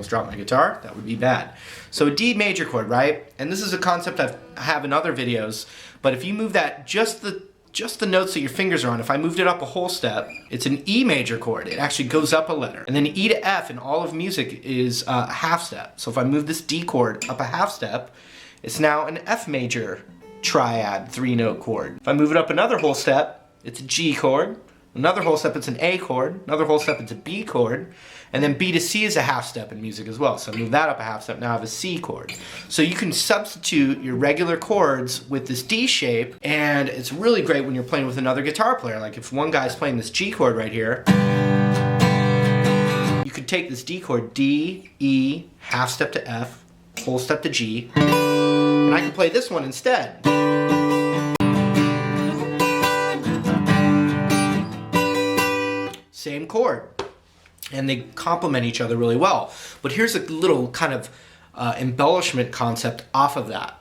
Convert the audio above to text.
almost dropped my guitar. That would be bad. So a D major chord, right? And this is a concept I have in other videos, but if you move that, just the notes that your fingers are on, if I moved it up a whole step, it's an E major chord. It actually goes up a letter. And then E to F in all of music is a half step. So if I move this D chord up a half step, it's now an F major triad 3-note chord. If I move it up another whole step, it's a G chord. Another whole step, it's an A chord. Another whole step, it's a B chord. And then B to C is a half step in music as well. So I move that up a half step, now I have a C chord. So you can substitute your regular chords with this D shape, and it's really great when you're playing with another guitar player. Like if one guy's playing this G chord right here, you could take this D chord, D, E, half step to F, whole step to G, and I can play this one instead. Same chord, and they complement each other really well. But here's a little kind of embellishment concept off of that.